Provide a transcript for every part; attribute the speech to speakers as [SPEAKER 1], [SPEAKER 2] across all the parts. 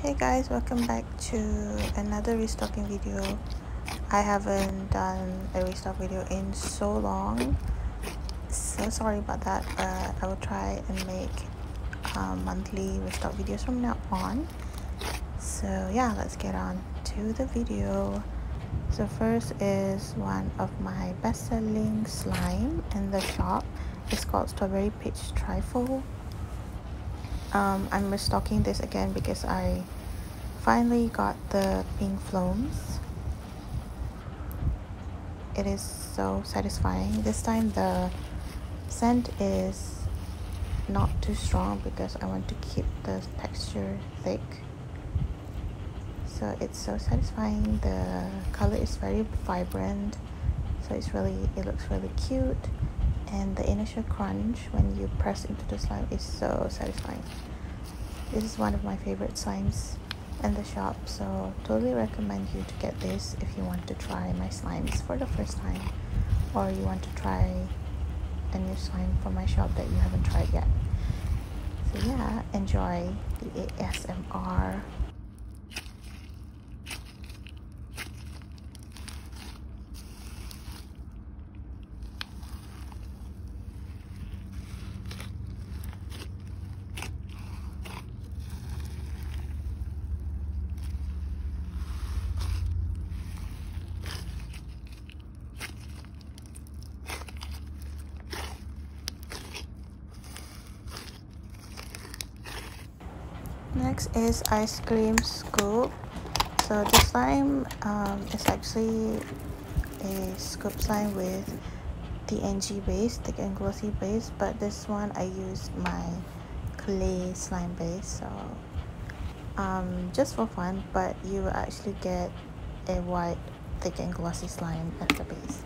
[SPEAKER 1] Hey guys, welcome back to another restocking video. I haven't done a restock video in so long, so sorry about that, but I will try and make monthly restock videos from now on. So yeah, let's get on to the video. So first is one of my best-selling slime in the shop. It's called Strawberry Peach Trifle. I'm restocking this again because I finally got the pink floams. It is so satisfying. This time the scent is not too strong because I want to keep the texture thick. So it's so satisfying. The color is very vibrant, so it looks really cute, and the initial crunch when you press into the slime is so satisfying. This is one of my favorite slimes in the shop, so totally recommend you to get this if you want to try my slimes for the first time, or you want to try a new slime from my shop that you haven't tried yet. So yeah, enjoy the ASMR. Next is ice cream scoop. So this slime is actually a scoop slime with TNG base, thick and glossy base, but this one I used my clay slime base, so just for fun, but you will actually get a white thick and glossy slime as the base.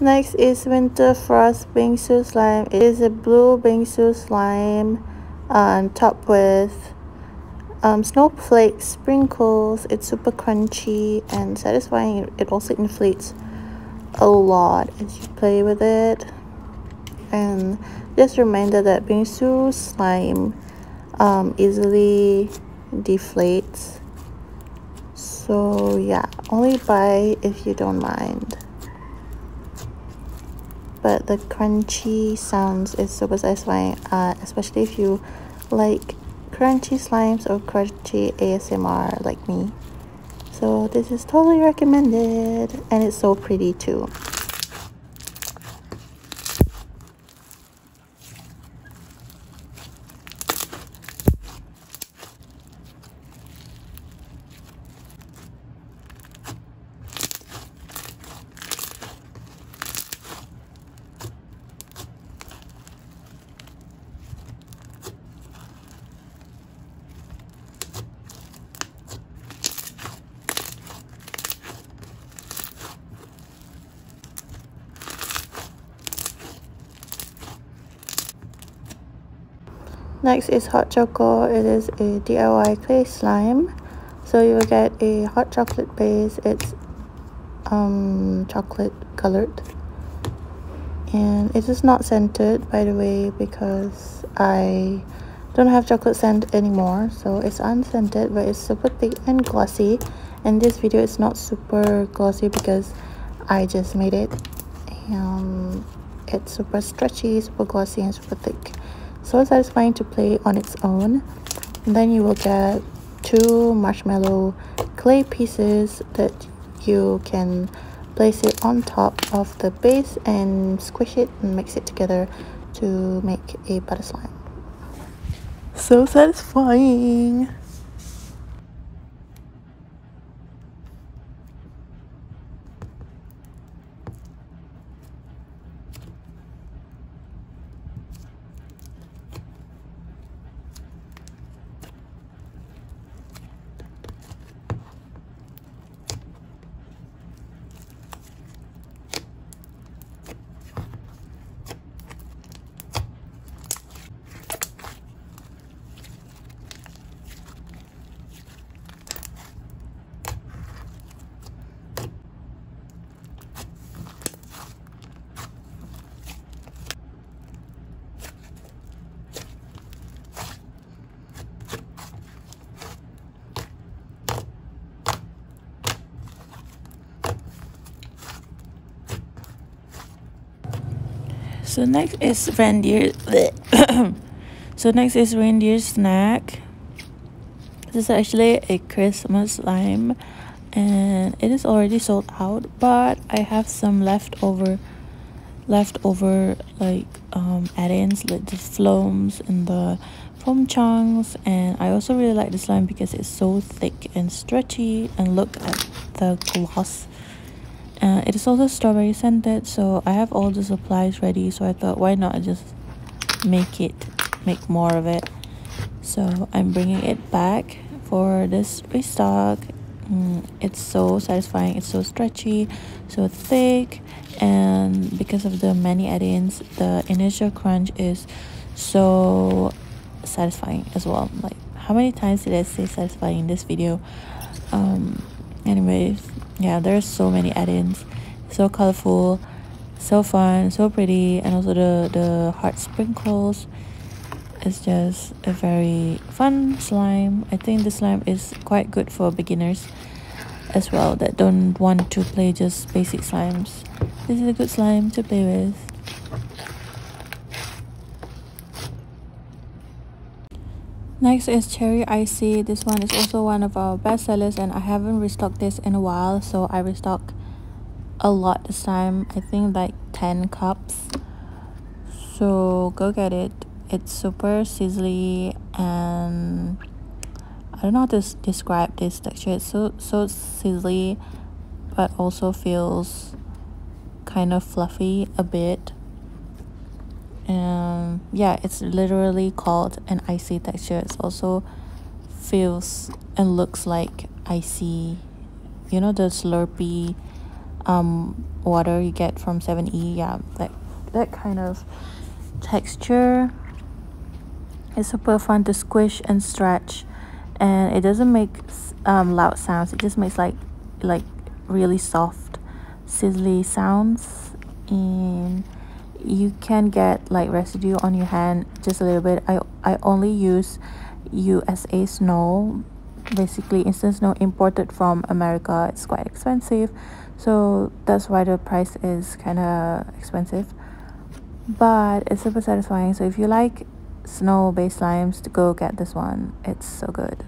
[SPEAKER 1] Next is Winter Frost Bingsu slime. It is a blue bingsu slime topped with snowflake sprinkles. It's super crunchy and satisfying. It also inflates a lot as you play with it. And just a reminder that bingsu slime easily deflates. So yeah, only buy if you don't mind. But the crunchy sounds is super satisfying, especially if you like crunchy slimes or crunchy ASMR like me. So this is totally recommended, and it's so pretty too. Next is hot choco. It is a DIY clay slime. So you will get a hot chocolate base. It's chocolate colored, and it is not scented, by the way, because I don't have chocolate scent anymore, so it's unscented, but it's super thick and glossy. And this video is not super glossy because I just made it. It's super stretchy, super glossy, and super thick. So satisfying to play on its own. And then you will get 2 marshmallow clay pieces that you can place it on top of the base and squish it and mix it together to make a butter slime. So satisfying. So next is reindeer. So next is reindeer snack. This is actually a Christmas slime, and it is already sold out. But I have some leftover like add-ins, like the floams and the foam chunks. And I also really like the slime because it's so thick and stretchy. And look at the gloss. It is also strawberry scented, so I have all the supplies ready, so I thought why not just make more of it. So I'm bringing it back for this restock. It's so satisfying, it's so stretchy, so thick, and because of the many add-ins, the initial crunch is so satisfying as well. Like, how many times did I say satisfying in this video? Anyways, yeah, there's so many add-ins, so colorful, so fun, so pretty, and also the heart sprinkles. It's just a very fun slime. I think the slime is quite good for beginners as well that don't want to play just basic slimes. This is a good slime to play with. Next is cherry icy. This one is also one of our best sellers, and I haven't restocked this in a while, so I restocked a lot this time. I think like 10 cups, so go get it. It's super sizzly, and I don't know how to describe this texture. It's so sizzly, but also feels kind of fluffy a bit. And yeah, it's literally called an icy texture. It also feels and looks like icy, you know, the Slurpee water you get from 7E. Yeah, that kind of texture. It's super fun to squish and stretch, and it doesn't make loud sounds. It just makes like really soft sizzly sounds, and you can get like residue on your hand just a little bit. I only use USA snow, basically instant snow imported from America. It's quite expensive, so that's why the price is kind of expensive, but it's super satisfying. So if you like snow based slimes, to go get this one. It's so good.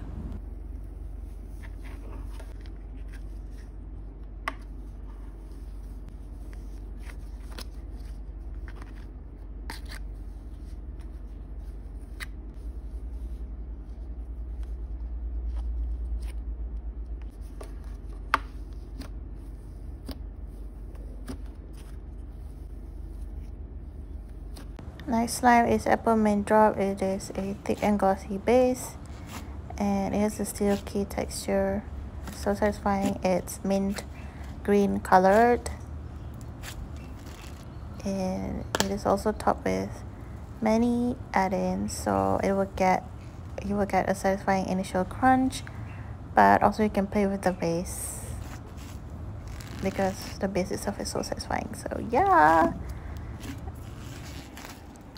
[SPEAKER 1] Next slime is apple mint drop. It is a thick and glossy base, and it has a silky texture. So satisfying. It's mint green colored, and it is also topped with many add-ins, so you will get a satisfying initial crunch, but also you can play with the base because the base itself is so satisfying. So yeah.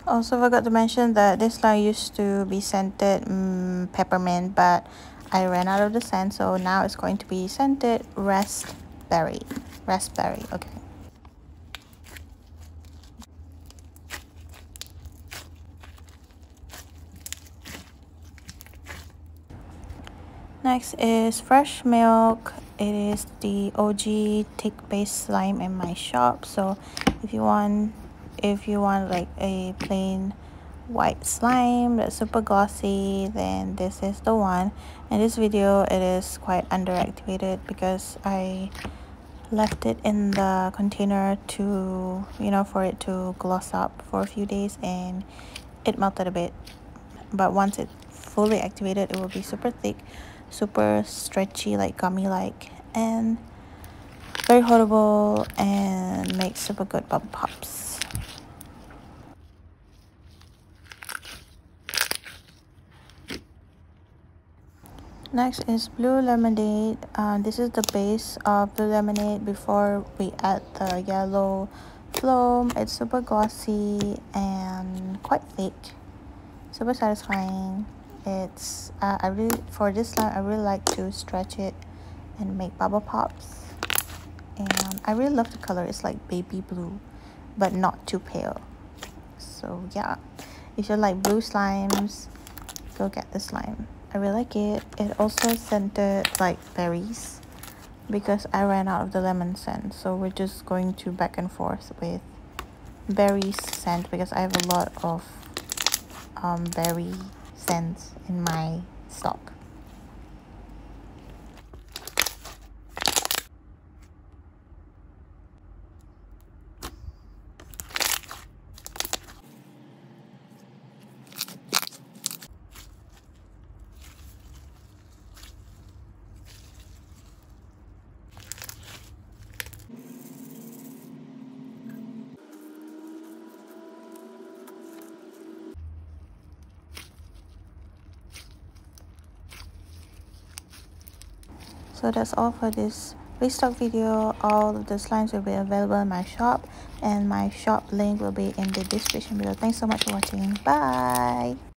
[SPEAKER 1] Also forgot to mention that this slime used to be scented peppermint, but I ran out of the scent, so now it's going to be scented raspberry. Okay. Next is fresh milk. it is the OG thick base slime in my shop. So if you want like a plain white slime that's super glossy, then this is the one. In this video it is quite underactivated because I left it in the container to, for it to gloss up for a few days, and it melted a bit. But once it fully activated, it will be super thick, super stretchy, like gummy like, and very holdable and makes super good bubble pops. Next is blue lemonade. This is the base of blue lemonade before we add the yellow foam. It's super glossy and quite thick, super satisfying. It's for this slime I really like to stretch it and make bubble pops, and I really love the color. It's like baby blue but not too pale. So yeah, if you like blue slimes, go get this slime. I really like it. It also scented like berries because I ran out of the lemon scent, so we're just going to back and forth with berry scent because I have a lot of berry scents in my stock. So that's all for this restock video. All of the slimes will be available in my shop, and my shop link will be in the description below. Thanks so much for watching. Bye.